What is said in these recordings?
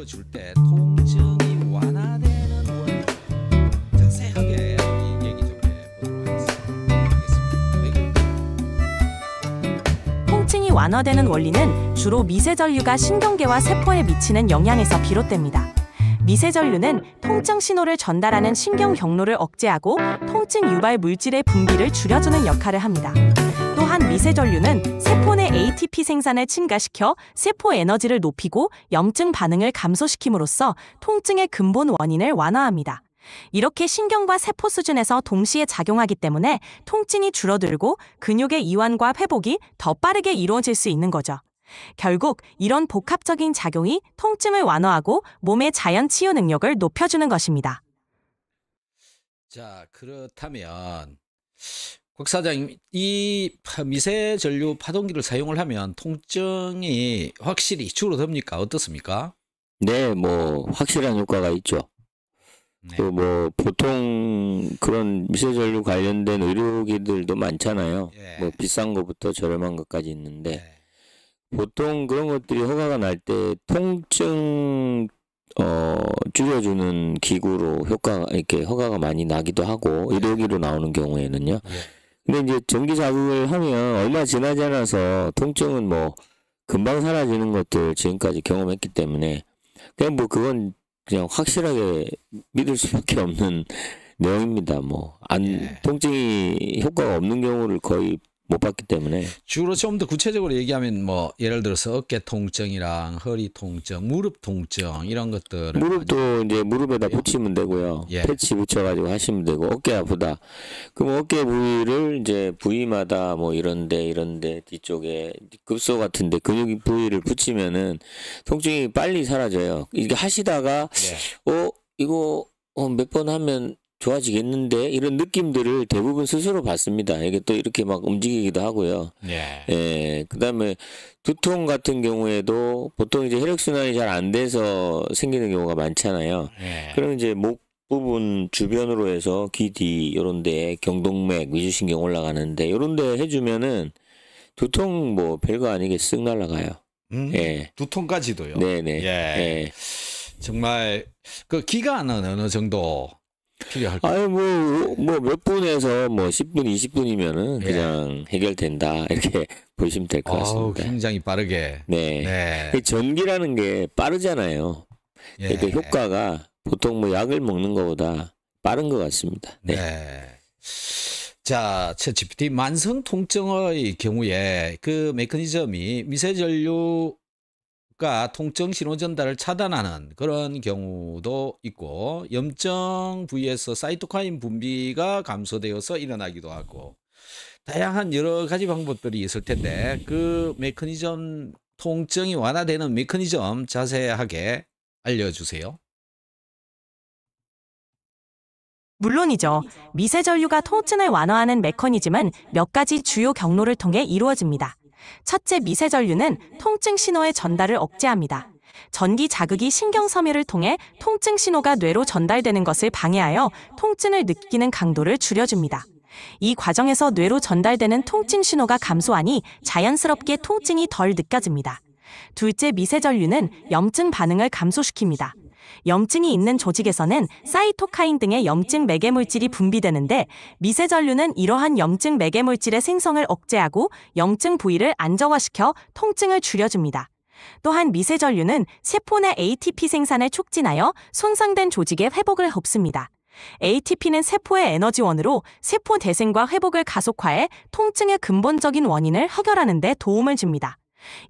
알려줄 때 통증이 완화되는 원리 자세하게 이 얘기 좀 해보도록 하겠습니다. 왜 그럴까요? 통증이 완화되는 원리는 주로 미세전류가 신경계와 세포에 미치는 영향에서 비롯됩니다. 미세전류는 통증 신호를 전달하는 신경 경로를 억제하고 통증 유발 물질의 분비를 줄여주는 역할을 합니다. 또한 미세전류는 세포 내 ATP 생산을 증가시켜 세포 에너지를 높이고 염증 반응을 감소시킴으로써 통증의 근본 원인을 완화합니다. 이렇게 신경과 세포 수준에서 동시에 작용하기 때문에 통증이 줄어들고 근육의 이완과 회복이 더 빠르게 이루어질 수 있는 거죠. 결국 이런 복합적인 작용이 통증을 완화하고 몸의 자연 치유 능력을 높여주는 것입니다. 자, 그렇다면 곽 사장님, 이 미세전류 파동기를 사용을 하면 통증이 확실히 줄어듭니까? 어떻습니까? 네, 뭐 확실한 효과가 있죠. 네. 그 뭐 보통 그런 미세전류 관련된 의료기들도 많잖아요. 예. 뭐 비싼 것부터 저렴한 것까지 있는데 네. 보통 그런 것들이 허가가 날 때 통증 줄여주는 기구로 이렇게 허가가 많이 나기도 하고 의료기로 나오는 경우에는요. 예. 근데 이제 전기 자극을 하면 얼마 지나지 않아서 통증은 뭐 금방 사라지는 것들 지금까지 경험했기 때문에 그냥 뭐 그건 그냥 확실하게 믿을 수밖에 없는 내용입니다. 뭐 예. 통증이 효과가 없는 경우를 거의 못 봤기 때문에. 주로 좀 더 구체적으로 얘기하면 뭐 예를 들어서 어깨 통증이랑 허리 통증, 무릎 통증 이런 것들을 무릎도 이제 무릎에다 붙이면 되고요. 예. 패치 붙여가지고 하시면 되고 어깨 아프다. 그럼 어깨 부위를 이제 부위마다 뭐 이런데 뒤쪽에 급소 같은데 근육 부위를 붙이면은 통증이 빨리 사라져요. 이게 하시다가 예. 이거 몇 번 하면 좋아지겠는데 이런 느낌들을 대부분 스스로 받습니다. 이게 또 이렇게 막 움직이기도 하고요. 예. 예, 그다음에 두통 같은 경우에도 보통 이제 혈액순환이 잘 안 돼서 생기는 경우가 많잖아요. 예. 그럼 이제 목 부분 주변으로 해서 귀 뒤 요런 데 경동맥, 위주신경 올라가는데 요런 데 해주면은 두통 뭐 별거 아니게 쓱 날아가요. 예. 두통까지도요. 네네. 예. 예. 정말 그 기간은 어느 정도 필요할까요? 아유 뭐 몇 분에서 뭐 10분, 20분이면은 예. 그냥 해결된다 이렇게 보시면 될 것 같습니다. 굉장히 빠르게. 네. 네. 이 전기라는 게 빠르잖아요. 예. 그러니까 효과가 보통 뭐 약을 먹는 것보다 빠른 것 같습니다. 네. 네. 자, 챗GPT 만성 통증의 경우에 그 메커니즘이 미세전류가 통증 신호 전달을 차단하는 그런 경우도 있고 염증 부위에서 사이토카인 분비가 감소되어서 일어나기도 하고 다양한 여러 가지 방법들이 있을 텐데 그 메커니즘 통증이 완화되는 메커니즘 자세하게 알려주세요. 물론이죠. 미세전류가 통증을 완화하는 메커니즘은 몇 가지 주요 경로를 통해 이루어집니다. 첫째, 미세전류는 통증 신호의 전달을 억제합니다. 전기 자극이 신경섬유를 통해 통증 신호가 뇌로 전달되는 것을 방해하여 통증을 느끼는 강도를 줄여줍니다. 이 과정에서 뇌로 전달되는 통증 신호가 감소하니 자연스럽게 통증이 덜 느껴집니다. 둘째, 미세전류는 염증 반응을 감소시킵니다. 염증이 있는 조직에서는 사이토카인 등의 염증 매개물질이 분비되는데 미세전류는 이러한 염증 매개물질의 생성을 억제하고 염증 부위를 안정화시켜 통증을 줄여줍니다. 또한 미세전류는 세포 내 ATP 생산을 촉진하여 손상된 조직의 회복을 돕습니다. ATP는 세포의 에너지원으로 세포 대생과 회복을 가속화해 통증의 근본적인 원인을 해결하는 데 도움을 줍니다.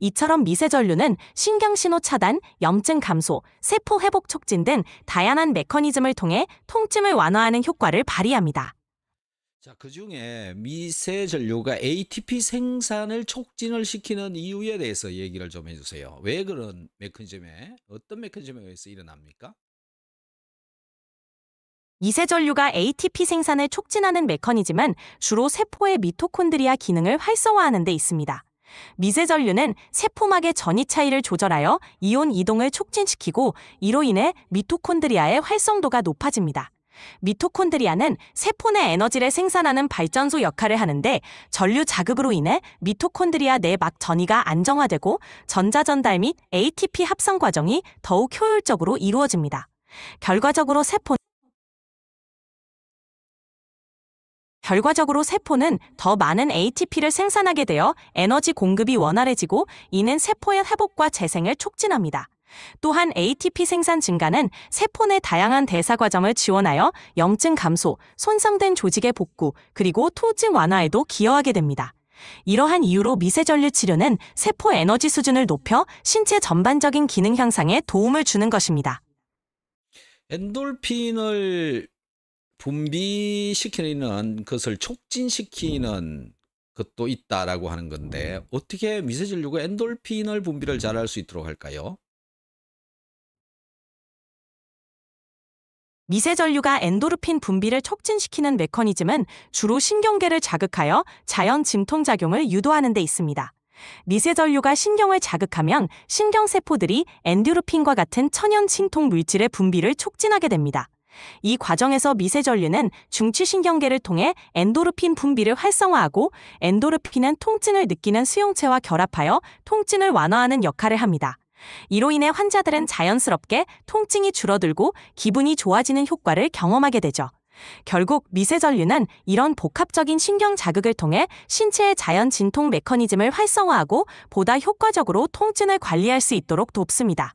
이처럼 미세전류는 신경신호 차단, 염증 감소, 세포 회복 촉진 등 다양한 메커니즘을 통해 통증을 완화하는 효과를 발휘합니다. 자, 그중에 미세전류가 ATP 생산을 촉진을 시키는 이유에 대해서 얘기를 좀 해주세요. 왜 그런 어떤 메커니즘에 의해서 일어납니까? 미세전류가 ATP 생산을 촉진하는 메커니즘은 주로 세포의 미토콘드리아 기능을 활성화하는 데 있습니다. 미세전류는 세포막의 전이 차이를 조절하여 이온 이동을 촉진시키고 이로 인해 미토콘드리아의 활성도가 높아집니다. 미토콘드리아는 세포 내 에너지를 생산하는 발전소 역할을 하는데 전류 자극으로 인해 미토콘드리아 내 막 전이가 안정화되고 전자전달 및 ATP 합성 과정이 더욱 효율적으로 이루어집니다. 결과적으로 세포는 더 많은 ATP를 생산하게 되어 에너지 공급이 원활해지고 이는 세포의 회복과 재생을 촉진합니다. 또한 ATP 생산 증가는 세포 내 다양한 대사 과정을 지원하여 염증 감소, 손상된 조직의 복구, 그리고 통증 완화에도 기여하게 됩니다. 이러한 이유로 미세전류 치료는 세포 에너지 수준을 높여 신체 전반적인 기능 향상에 도움을 주는 것입니다. 엔돌핀을 분비시키는 것을 촉진시키는 것도 있다라고 하는 건데 어떻게 미세전류가 엔돌핀을 분비를 잘할 수 있도록 할까요? 미세전류가 엔도르핀 분비를 촉진시키는 메커니즘은 주로 신경계를 자극하여 자연 진통작용을 유도하는 데 있습니다. 미세전류가 신경을 자극하면 신경세포들이 엔도르핀과 같은 천연 진통 물질의 분비를 촉진하게 됩니다. 이 과정에서 미세전류는 중추신경계를 통해 엔도르핀 분비를 활성화하고 엔도르핀은 통증을 느끼는 수용체와 결합하여 통증을 완화하는 역할을 합니다. 이로 인해 환자들은 자연스럽게 통증이 줄어들고 기분이 좋아지는 효과를 경험하게 되죠. 결국 미세전류는 이런 복합적인 신경 자극을 통해 신체의 자연 진통 메커니즘을 활성화하고 보다 효과적으로 통증을 관리할 수 있도록 돕습니다.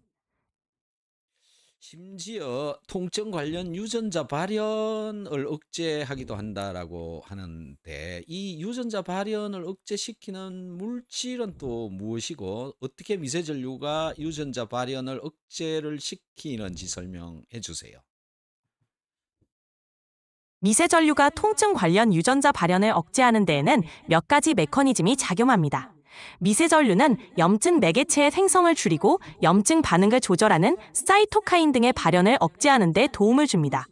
심지어 통증 관련 유전자 발현을 억제하기도 한다라고 하는데 이 유전자 발현을 억제시키는 물질은 또 무엇이고 어떻게 미세전류가 유전자 발현을 억제를 시키는지 설명해 주세요. 미세전류가 통증 관련 유전자 발현을 억제하는 데에는 몇 가지 메커니즘이 작용합니다. 미세전류는 염증 매개체의 생성을 줄이고 염증 반응을 조절하는 사이토카인 등의 발현을 억제하는 데 도움을 줍니다.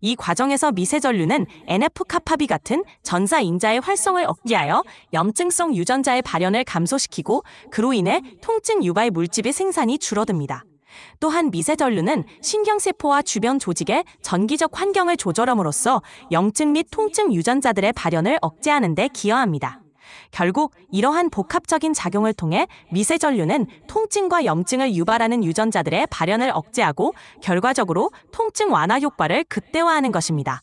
이 과정에서 미세전류는 NF-카파비 같은 전사인자의 활성을 억제하여 염증성 유전자의 발현을 감소시키고 그로 인해 통증 유발 물질의 생산이 줄어듭니다. 또한 미세전류는 신경세포와 주변 조직의 전기적 환경을 조절함으로써 염증 및 통증 유전자들의 발현을 억제하는 데 기여합니다. 결국 이러한 복합적인 작용을 통해 미세전류는 통증과 염증을 유발하는 유전자들의 발현을 억제하고 결과적으로 통증 완화 효과를 극대화하는 것입니다.